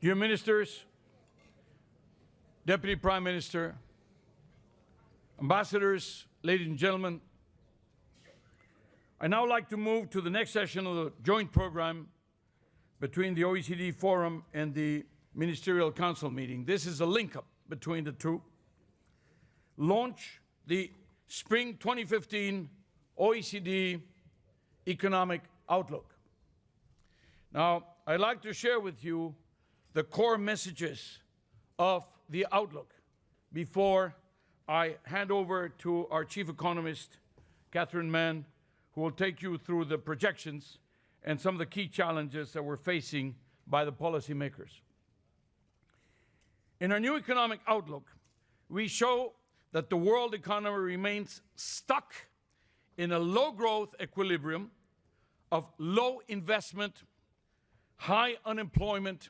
Dear Ministers, Deputy Prime Minister, Ambassadors, ladies and gentlemen, I'd now like to move to the next session of the joint program between the OECD Forum and the Ministerial Council meeting. This is a link-up between the two. Launch the Spring 2015 OECD Economic Outlook. Now, I'd like to share with you the core messages of the Outlook before I hand over to our Chief Economist, Catherine Mann, who will take you through the projections and some of the key challenges that we're facing by the policymakers. In our new economic outlook, we show that the world economy remains stuck in a low-growth equilibrium of low investment, high unemployment,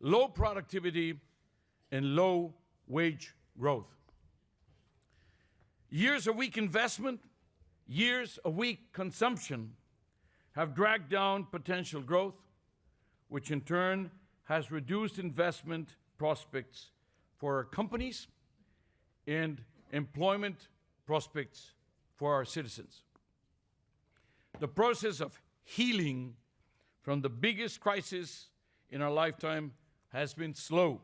low productivity, and low wage growth. Years of weak investment, years of weak consumption have dragged down potential growth, which in turn has reduced investment prospects for our companies and employment prospects for our citizens. The process of healing from the biggest crisis in our lifetime has been slow.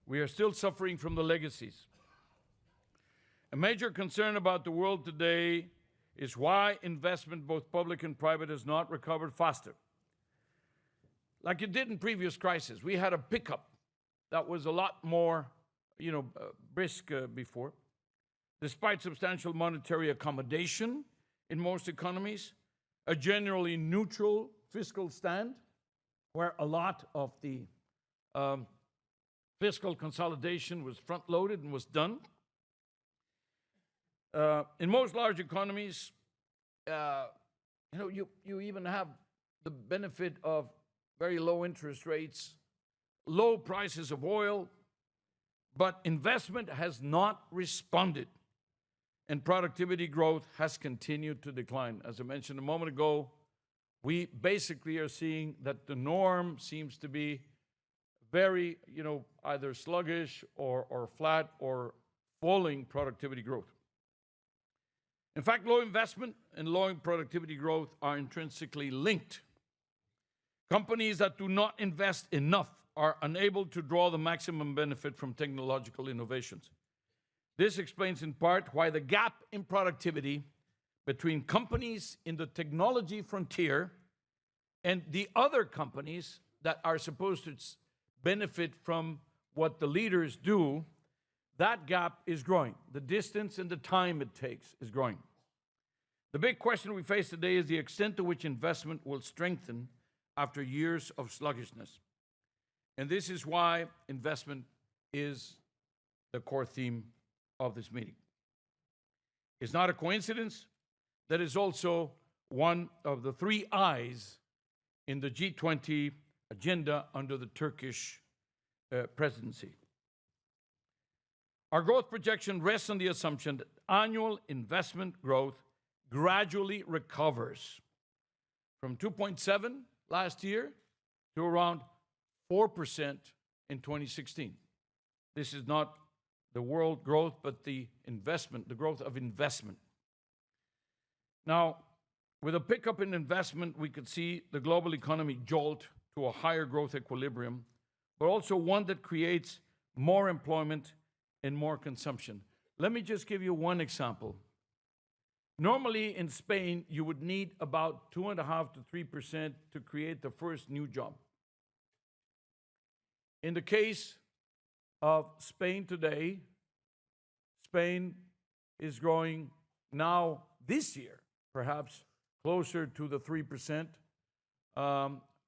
We are still suffering from the legacies. A major concern about the world today is why investment, both public and private, has not recovered faster. Like it did in previous crises. We had a pickup that was a lot more, brisk before. Despite substantial monetary accommodation in most economies, a generally neutral fiscal stand, where a lot of the fiscal consolidation was front-loaded and was done. In most large economies, you even have the benefit of very low interest rates, low prices of oil, but investment has not responded, and productivity growth has continued to decline. As I mentioned a moment ago, we basically are seeing that the norm seems to be very, either sluggish or flat or falling productivity growth. In fact, low investment and low productivity growth are intrinsically linked. Companies that do not invest enough are unable to draw the maximum benefit from technological innovations. This explains in part why the gap in productivity between companies in the technology frontier and the other companies that are supposed to benefit from what the leaders do, that gap is growing. The distance and the time it takes is growing. The big question we face today is the extent to which investment will strengthen after years of sluggishness. And this is why investment is the core theme of this meeting. It's not a coincidence that is also one of the three I's in the G20 agenda under the Turkish presidency. Our growth projection rests on the assumption that annual investment growth gradually recovers from 2.7 last year to around 4% in 2016. This is not the world growth, but the growth of investment. Now, with a pickup in investment, we could see the global economy jolt to a higher growth equilibrium, but also one that creates more employment and more consumption. Let me just give you one example. Normally in Spain, you would need about 2.5% to 3% to create the first new job. In the case of Spain today, Spain is growing now this year, perhaps closer to the 3%.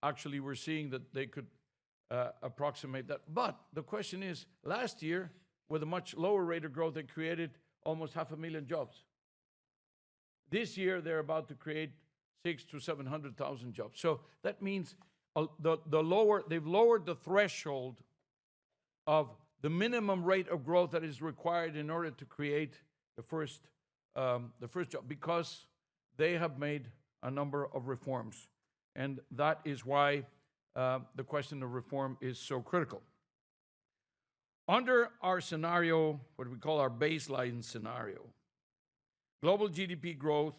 Actually, we're seeing that they could approximate that. But the question is, last year, with a much lower rate of growth, they created almost 500,000 jobs. This year, they're about to create 600,000 to 700,000 jobs. So that means they've lowered the threshold of the minimum rate of growth that is required in order to create the first job, because they have made a number of reforms. And that is why the question of reform is so critical. Under our scenario, what we call our baseline scenario, global GDP growth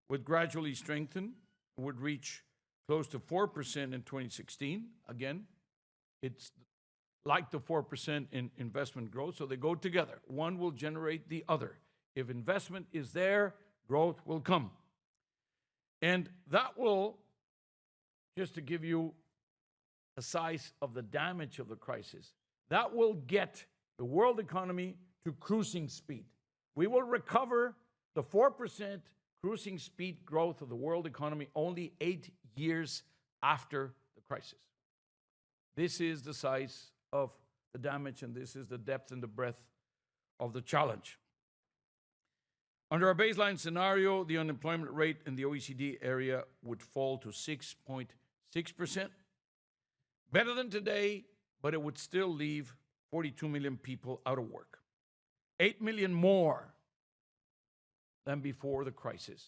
would gradually strengthen, would reach close to 4% in 2016. Again, it's like the 4% in investment growth, so they go together. One will generate the other. If investment is there, growth will come. And that will, just to give you a size of the damage of the crisis, that will get the world economy to cruising speed. We will recover the 4% cruising speed growth of the world economy only 8 years after the crisis. This is the size of the damage, and this is the depth and the breadth of the challenge. Under our baseline scenario, the unemployment rate in the OECD area would fall to 6.6%. Better than today, but it would still leave 42 million people out of work. 8 million more than before the crisis.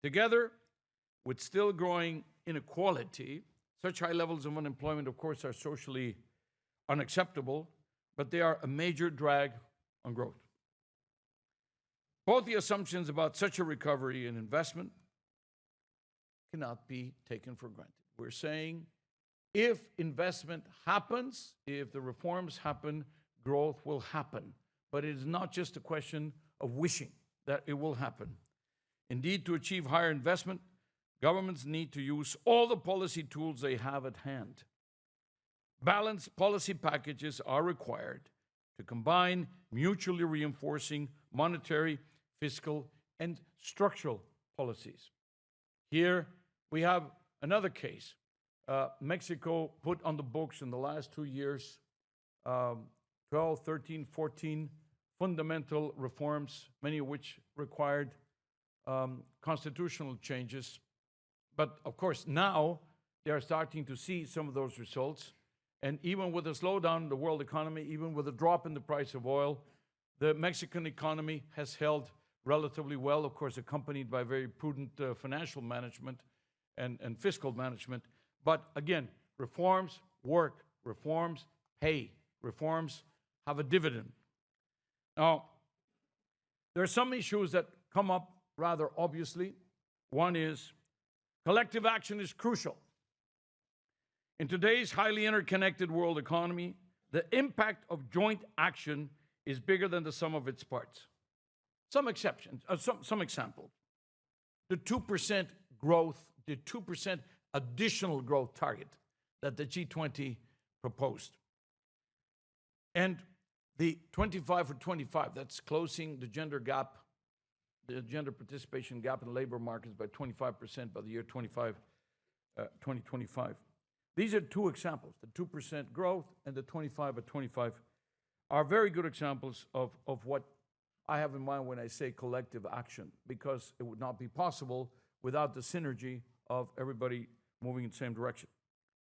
Together, with still growing inequality, such high levels of unemployment, of course, are socially unacceptable, but they are a major drag on growth. Both the assumptions about such a recovery and investment cannot be taken for granted. We're saying if investment happens, if the reforms happen, growth will happen. But it is not just a question of wishing that it will happen. Indeed, to achieve higher investment, governments need to use all the policy tools they have at hand. Balanced policy packages are required to combine mutually reinforcing monetary, fiscal, and structural policies. Here we have another case. Mexico put on the books in the last 2 years 12, 13, 14 fundamental reforms, many of which required constitutional changes. But of course, now they are starting to see some of those results. And even with a slowdown in the world economy, even with a drop in the price of oil, the Mexican economy has held relatively well, of course, accompanied by very prudent financial management and fiscal management. But again, reforms work, reforms pay, reforms have a dividend. Now, there are some issues that come up rather obviously. One is collective action is crucial. In today's highly interconnected world economy, the impact of joint action is bigger than the sum of its parts. Some exceptions, some examples. The 2% growth, the 2% additional growth target that the G20 proposed. And the 25 for 25, that's closing the gender gap, the gender participation gap in the labor markets by 25% by the year 2025. These are two examples. The 2% growth and the 25 at 25 are very good examples of what I have in mind when I say collective action, because it would not be possible without the synergy of everybody moving in the same direction.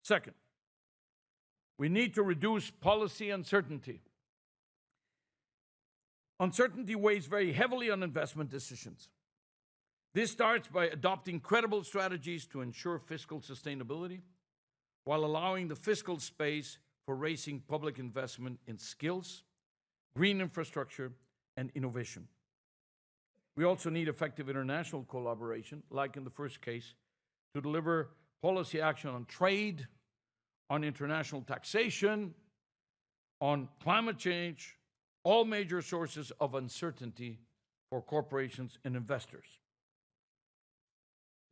Second, we need to reduce policy uncertainty. Uncertainty weighs very heavily on investment decisions. This starts by adopting credible strategies to ensure fiscal sustainability, while allowing the fiscal space for raising public investment in skills, green infrastructure, and innovation. We also need effective international collaboration, like in the first case, to deliver policy action on trade, on international taxation, on climate change, all major sources of uncertainty for corporations and investors.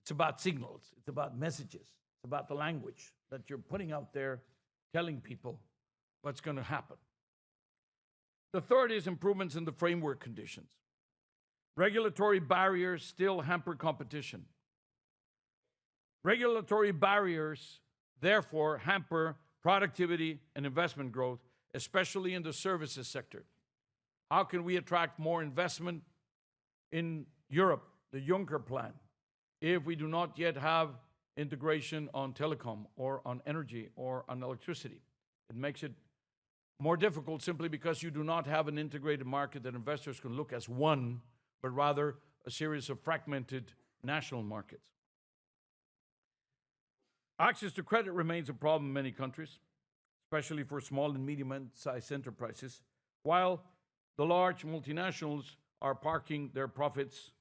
It's about signals, it's about messages, it's about the language that you're putting out there, telling people what's going to happen. The third is improvements in the framework conditions. Regulatory barriers still hamper competition. Regulatory barriers, therefore, hamper productivity and investment growth, especially in the services sector. How can we attract more investment in Europe, the Juncker plan, if we do not yet have integration on telecom or on energy or on electricity? It makes it more difficult simply because you do not have an integrated market that investors can look as one, but rather a series of fragmented national markets. Access to credit remains a problem in many countries, especially for small and medium-sized enterprises, while the large multinationals are parking their profits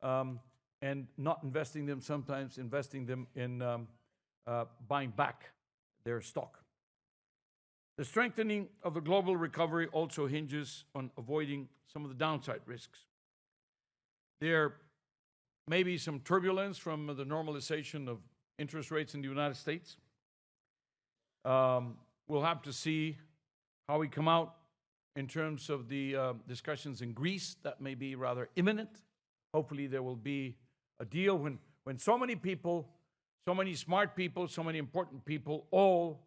and not investing them, sometimes investing them in buying back their stock. The strengthening of the global recovery also hinges on avoiding some of the downside risks. There may be some turbulence from the normalization of interest rates in the United States. We'll have to see how we come out in terms of the discussions in Greece. That may be rather imminent. Hopefully there will be a deal when so many people, so many smart people, so many important people all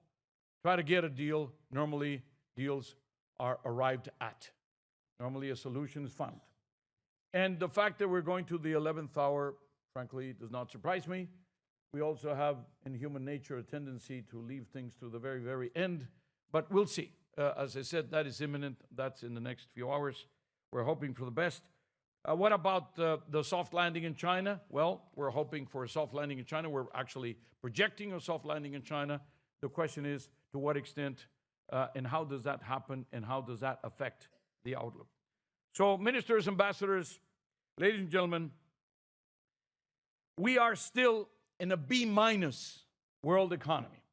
try to get a deal. Normally deals are arrived at. Normally a solution is found. And the fact that we're going to the 11th hour, frankly, does not surprise me. We also have in human nature a tendency to leave things to the very, very end, but we'll see. As I said, that is imminent. That's in the next few hours. We're hoping for the best. What about the soft landing in China? Well, we're hoping for a soft landing in China. We're actually projecting a soft landing in China. The question is, to what extent and how does that happen and how does that affect the outlook? So, ministers, ambassadors, ladies and gentlemen, we are still in a B- world economy.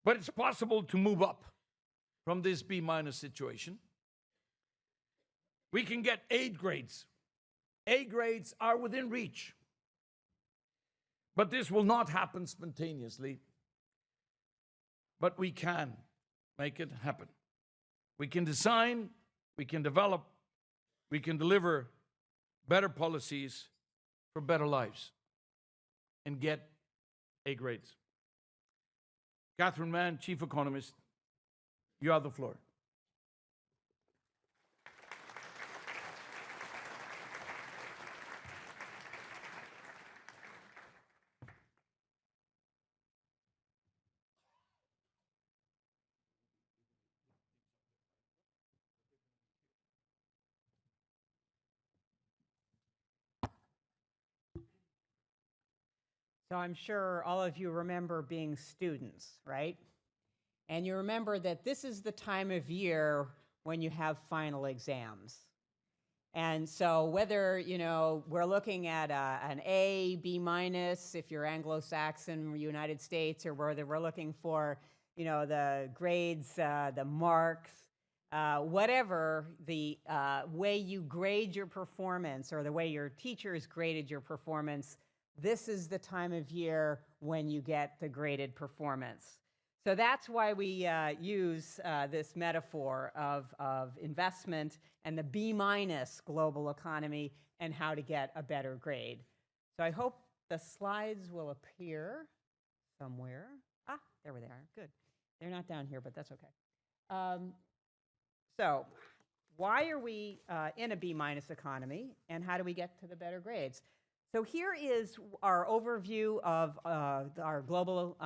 But it's possible to move up from this B- situation. We can get A grades. A grades are within reach. But this will not happen spontaneously. But we can make it happen. We can design, we can develop, we can deliver better policies for better lives and get A grades. Catherine Mann, Chief Economist, you have the floor. So I'm sure all of you remember being students, right? And you remember that this is the time of year when you have final exams. And so whether, we're looking at an A, B-, if you're Anglo-Saxon, United States, or whether we're looking for, the grades, the marks, whatever the way you grade your performance or the way your teachers graded your performance, this is the time of year when you get the graded performance. So that's why we use this metaphor of investment and the B- global economy and how to get a better grade. So I hope the slides will appear somewhere. Ah, there they are. Good. They're not down here, but that's okay. So why are we in a B- economy, and how do we get to the better grades? So here is our overview of our global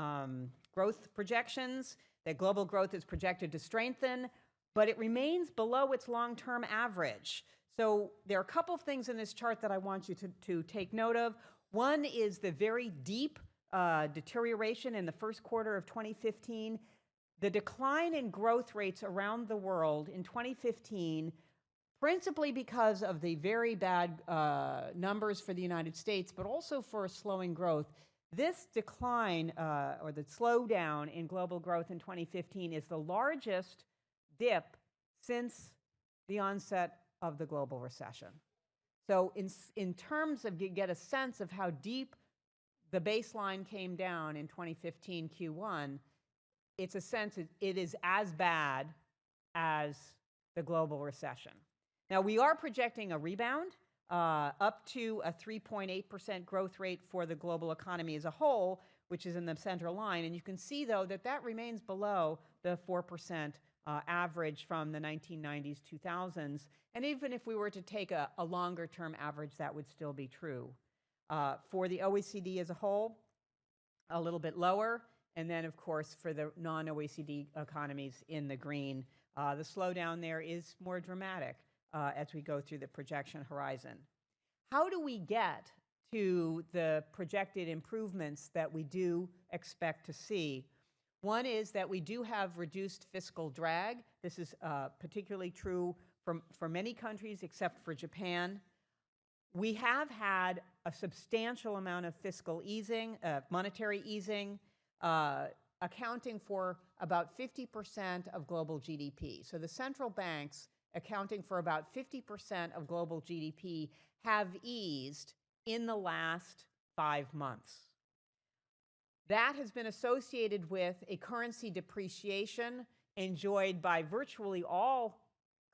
growth projections. That global growth is projected to strengthen, but it remains below its long-term average. So there are a couple of things in this chart that I want you to take note of. One is the very deep deterioration in the first quarter of 2015. The decline in growth rates around the world in 2015, principally because of the very bad numbers for the United States, but also for slowing growth. This decline, or the slowdown in global growth in 2015, is the largest dip since the onset of the global recession. So in terms of, you get a sense of how deep the baseline came down in 2015 Q1, it's a sense it is as bad as the global recession. Now, we are projecting a rebound up to a 3.8% growth rate for the global economy as a whole, which is in the center line. And you can see, though, that remains below the 4% average from the 1990s, 2000s. And even if we were to take a longer-term average, that would still be true. For the OECD as a whole, a little bit lower. And then, of course, for the non-OECD economies in the green, the slowdown there is more dramatic as we go through the projection horizon. How do we get to the projected improvements that we do expect to see. One is that we do have reduced fiscal drag. This is particularly true for many countries except for Japan. We have had a substantial amount of fiscal easing, monetary easing, accounting for about 50% of global GDP. So the central banks, accounting for about 50% of global GDP, have eased in the last 5 months. That has been associated with a currency depreciation enjoyed by virtually all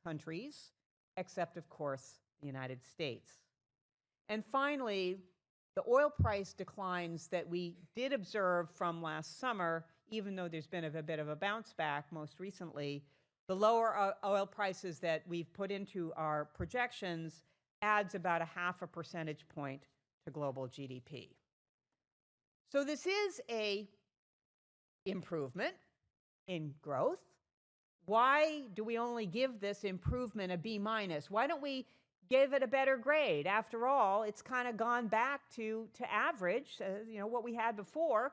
countries, except, of course, the United States. And finally, the oil price declines that we did observe from last summer, even though there's been a bit of a bounce back most recently, the lower oil prices that we've put into our projections adds about a 0.5 percentage point to global GDP. So this is an improvement in growth. Why do we only give this improvement a B-? Why don't we give it a better grade? After all, it's kind of gone back to average, what we had before.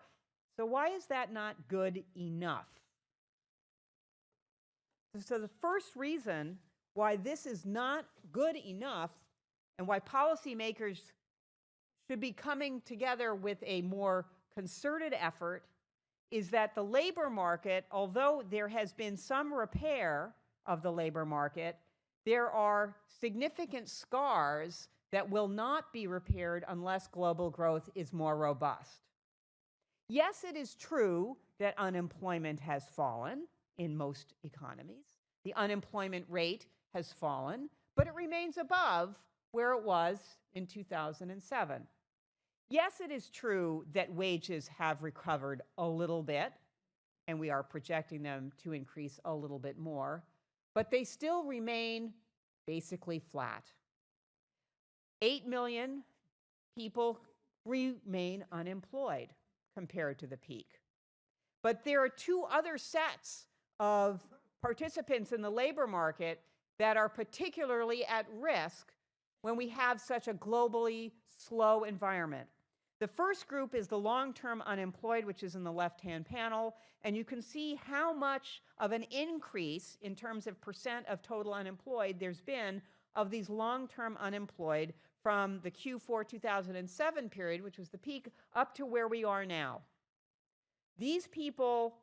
So why is that not good enough? So the first reason why this is not good enough and why policymakers should be coming together with a more concerted effort is that the labor market, although there has been some repair of the labor market, there are significant scars that will not be repaired unless global growth is more robust. Yes, it is true that unemployment has fallen in most economies. The unemployment rate has fallen, but it remains above where it was in 2007. Yes, it is true that wages have recovered a little bit, and we are projecting them to increase a little bit more, but they still remain basically flat. 8 million people remain unemployed compared to the peak. But there are 2 other sets of participants in the labor market that are particularly at risk when we have such a globally slow environment. The first group is the long-term unemployed, which is in the left-hand panel, and you can see how much of an increase in terms of percent of total unemployed there's been of these long-term unemployed from the Q4 2007 period, which was the peak, up to where we are now. These people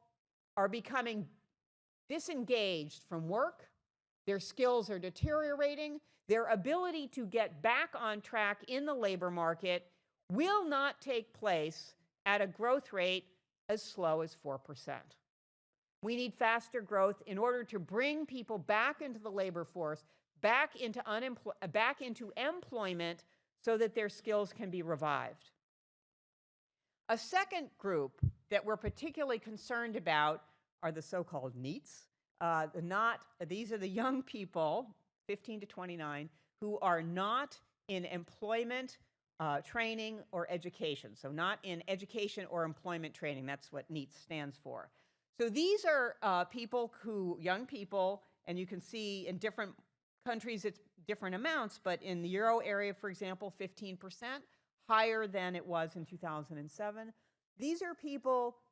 are becoming disengaged from work, their skills are deteriorating, their ability to get back on track in the labor market will not take place at a growth rate as slow as 4%. We need faster growth in order to bring people back into the labor force, back into employment, so that their skills can be revived. A second group that we're particularly concerned about are the so-called NEETs. These are the young people, 15 to 29, who are not in employment, training, or education. So not in education or employment training. That's what NEET stands for. So these are young people, and you can see in different countries it's different amounts, but in the Euro area, for example, 15%, higher than it was in 2007. These are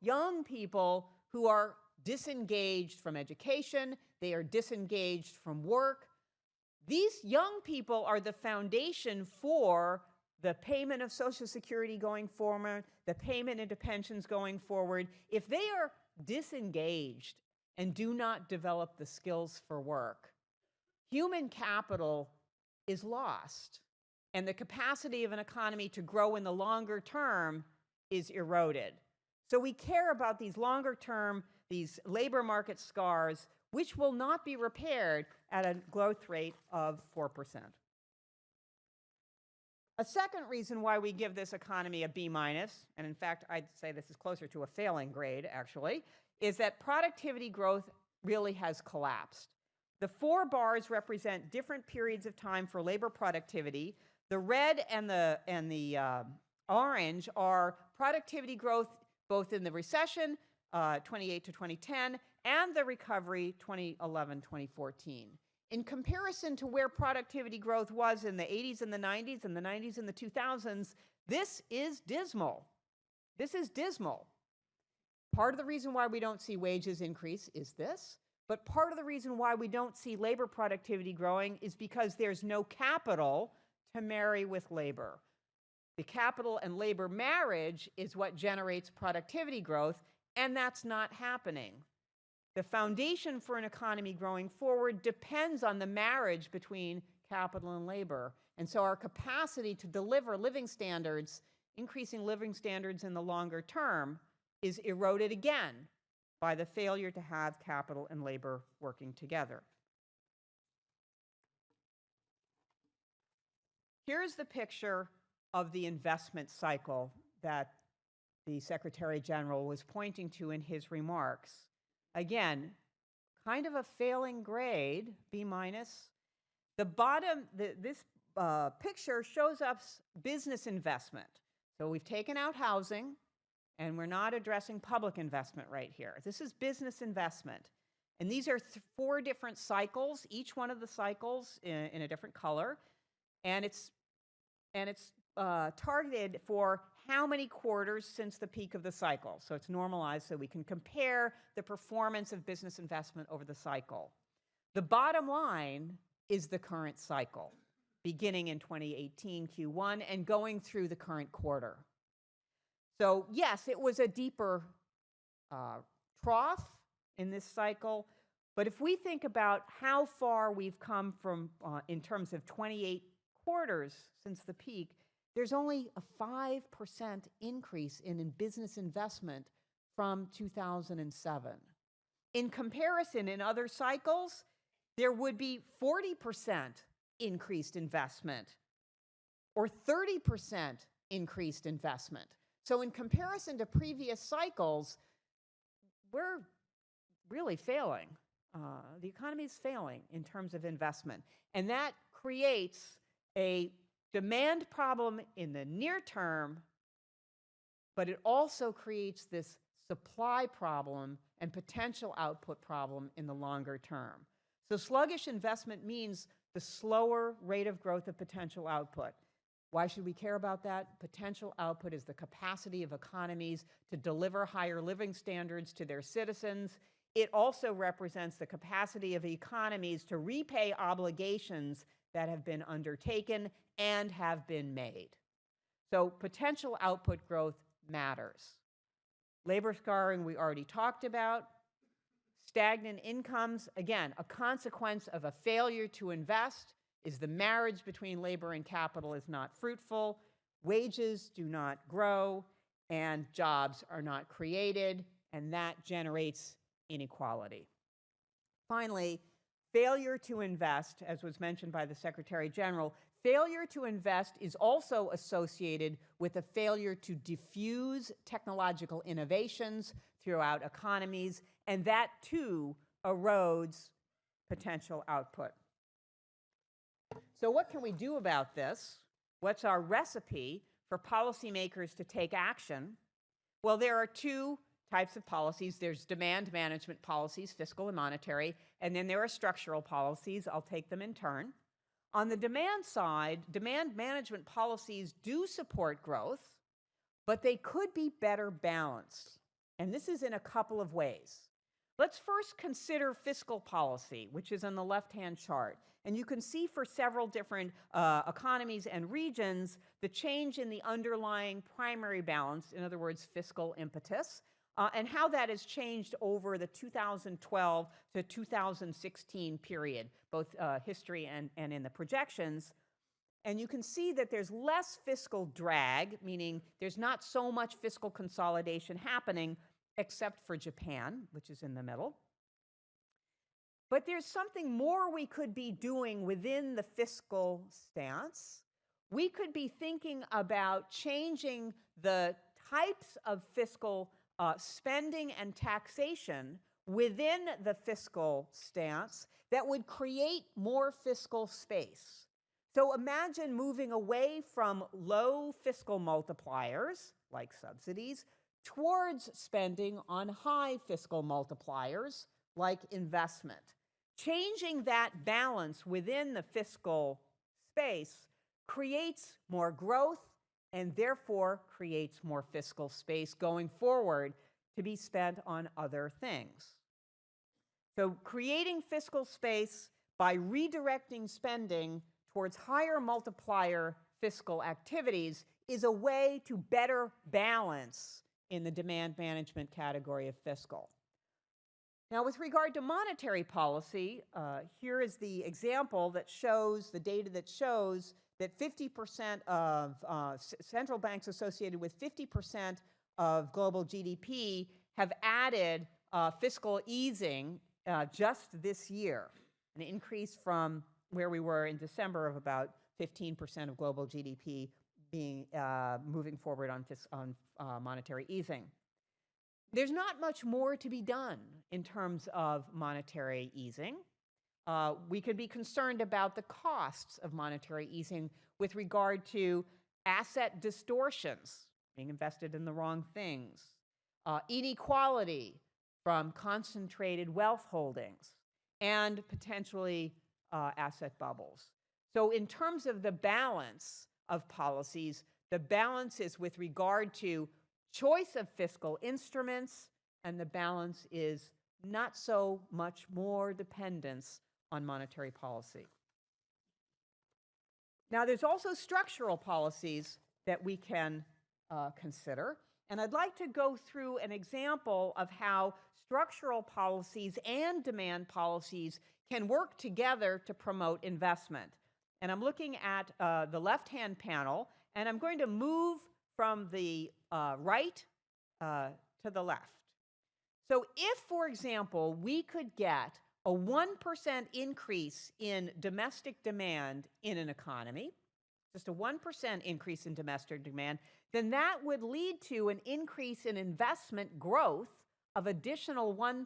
young people, who are disengaged from education, they are disengaged from work. These young people are the foundation for the payment of Social Security going forward, the payment into pensions going forward. If they are disengaged and do not develop the skills for work, human capital is lost, and the capacity of an economy to grow in the longer term is eroded. So we care about these longer term, these labor market scars, which will not be repaired at a growth rate of 4%. A second reason why we give this economy a B-, and in fact, I'd say this is closer to a failing grade, actually, is that productivity growth really has collapsed. The 4 bars represent different periods of time for labor productivity. The red and the orange are productivity growth both in the recession, 28 to 2010, and the recovery, 2011-2014. In comparison to where productivity growth was in the 80s and the 90s and the 90s and the 2000s, This is dismal. This is dismal. Part of the reason why we don't see wages increase is this, but part of the reason why we don't see labor productivity growing is because there's no capital to marry with labor. The capital and labor marriage is what generates productivity growth, and that's not happening. The foundation for an economy growing forward depends on the marriage between capital and labor. And so our capacity to deliver living standards, increasing living standards in the longer term, is eroded again by the failure to have capital and labor working together. Here's the picture of the investment cycle that the Secretary General was pointing to in his remarks. Again, kind of a failing grade, B minus. The bottom, this picture shows us business investment. So we've taken out housing, and we're not addressing public investment right here. This is business investment. And these are 4 different cycles, each one of the cycles in a different color. And it's targeted for how many quarters since the peak of the cycle. So it's normalized so we can compare the performance of business investment over the cycle. The bottom line is the current cycle, beginning in 2018 Q1 and going through the current quarter. So yes, it was a deeper trough in this cycle, but if we think about how far we've come from in terms of 28 quarters since the peak, there's only a 5% increase in business investment from 2007. In comparison, in other cycles, there would be 40% increased investment or 30% increased investment. So in comparison to previous cycles, we're really failing. The economy is failing in terms of investment. And that creates a demand problem in the near term, but it also creates this supply problem and potential output problem in the longer term. So sluggish investment means the slower rate of growth of potential output. Why should we care about that? Potential output is the capacity of economies to deliver higher living standards to their citizens. It also represents the capacity of economies to repay obligations that have been undertaken and have been made. So potential output growth matters. Labor scarring we already talked about. Stagnant incomes, again, a consequence of a failure to invest is the marriage between labor and capital is not fruitful, wages do not grow, and jobs are not created, and that generates inequality. Finally, failure to invest, as was mentioned by the Secretary General, failure to invest is also associated with a failure to diffuse technological innovations throughout economies, and that too erodes potential output. So what can we do about this? What's our recipe for policymakers to take action? Well, there are 2 types of policies. There's demand management policies, fiscal and monetary, and then there are structural policies. I'll take them in turn. On the demand side, demand management policies do support growth, but they could be better balanced. And this is in a couple of ways. Let's first consider fiscal policy, which is on the left-hand chart. And you can see for several different economies and regions, the change in the underlying primary balance, in other words, fiscal impetus, and how that has changed over the 2012 to 2016 period, both history and in the projections. And you can see that there's less fiscal drag, meaning there's not so much fiscal consolidation happening, except for Japan, which is in the middle. But there's something more we could be doing within the fiscal stance. We could be thinking about changing the types of fiscal spending and taxation within the fiscal stance that would create more fiscal space. So imagine moving away from low fiscal multipliers, like subsidies, towards spending on high fiscal multipliers, like investment. Changing that balance within the fiscal space creates more growth and therefore creates more fiscal space going forward to be spent on other things. So creating fiscal space by redirecting spending towards higher multiplier fiscal activities is a way to better balance in the demand management category of fiscal. Now, with regard to monetary policy, here is the example that shows, the data that shows that 50% of central banks associated with 50% of global GDP have added fiscal easing just this year, an increase from where we were in December of about 15% of global GDP being moving forward on monetary easing. There's not much more to be done in terms of monetary easing. We could be concerned about the costs of monetary easing with regard to asset distortions, being invested in the wrong things, inequality from concentrated wealth holdings, and potentially asset bubbles. So in terms of the balance of policies, the balance is with regard to choice of fiscal instruments, and the balance is not so much more dependence on monetary policy. Now, there's also structural policies that we can consider, and I'd like to go through an example of how structural policies and demand policies can work together to promote investment. And I'm looking at the left-hand panel, and I'm going to move from the right to the left. So if, for example, we could get a 1% increase in domestic demand in an economy, just a 1% increase in domestic demand, then that would lead to an increase in investment growth of additional 1%,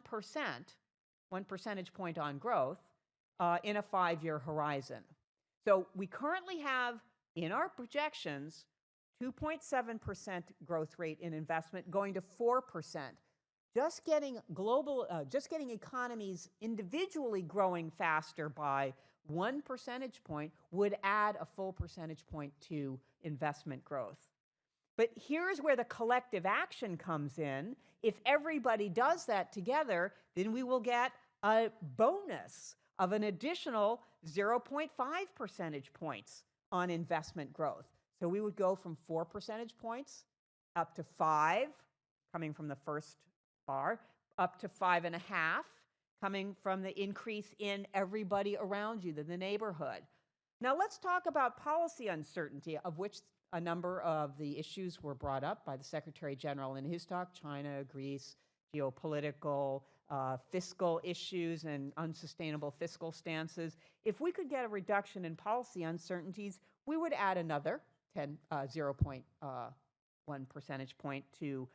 1 percentage point on growth, in a 5-year horizon. So we currently have, in our projections, 2.7% growth rate in investment going to 4%. Just getting economies individually growing faster by 1 percentage point would add a full percentage point to investment growth. But here's where the collective action comes in. If everybody does that together, then we will get a bonus of an additional 0.5 percentage points on investment growth. So we would go from 4 percentage points up to 5, coming from the first bar, up to 5.5, coming from the increase in everybody around you, the neighborhood. Now let's talk about policy uncertainty, of which a number of the issues were brought up by the Secretary General in his talk: China, Greece, geopolitical, fiscal issues, and unsustainable fiscal stances. If we could get a reduction in policy uncertainties, we would add another 0.1 percentage point to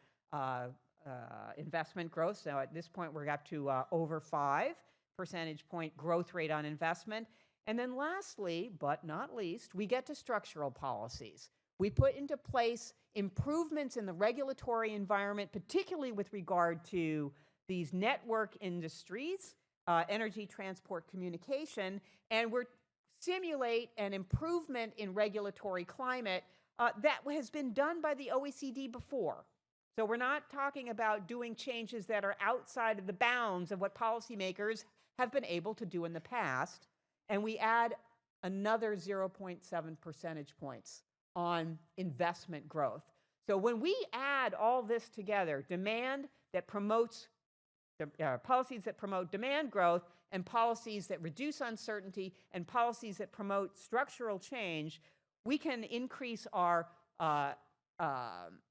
investment growth. So at this point, we're up to over 5 percentage point growth rate on investment. And then lastly, but not least, we get to structural policies. We put into place improvements in the regulatory environment, particularly with regard to these network industries, energy, transport, communication, and we're simulate an improvement in regulatory climate that has been done by the OECD before. So we're not talking about doing changes that are outside of the bounds of what policymakers have been able to do in the past, and we add another 0.7 percentage points on investment growth. So when we add all this together, demand that promotes policies that promote demand growth, and policies that reduce uncertainty, and policies that promote structural change, we can increase our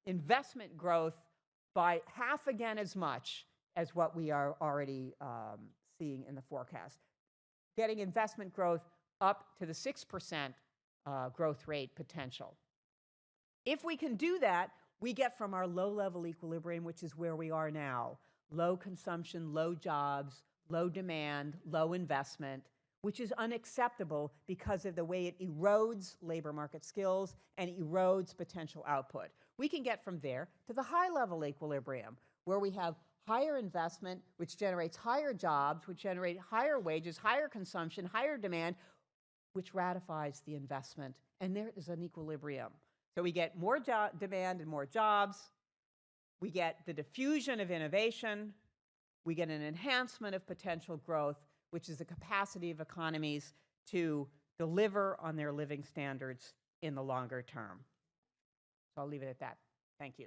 investment growth by half again as much as what we are already seeing in the forecast, getting investment growth up to the 6% growth rate potential. If we can do that, we get from our low-level equilibrium, which is where we are now, low consumption, low jobs, low demand, low investment, which is unacceptable because of the way it erodes labor market skills and erodes potential output. We can get from there to the high-level equilibrium, where we have higher investment, which generates higher jobs, which generate higher wages, higher consumption, higher demand, which ratifies the investment. And there is an equilibrium. So we get more demand and more jobs. We get the diffusion of innovation. We get an enhancement of potential growth, which is the capacity of economies to deliver on their living standards in the longer term. So I'll leave it at that. Thank you.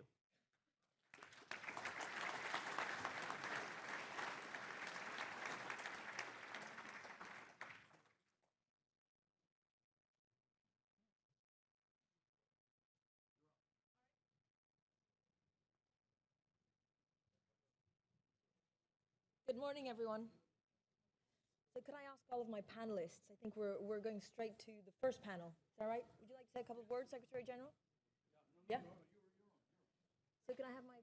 Good morning, everyone. So could I ask all of my panelists, I think we're going straight to the first panel. Is that right? Would you like to say a couple of words, Secretary General? Yeah? So can I have my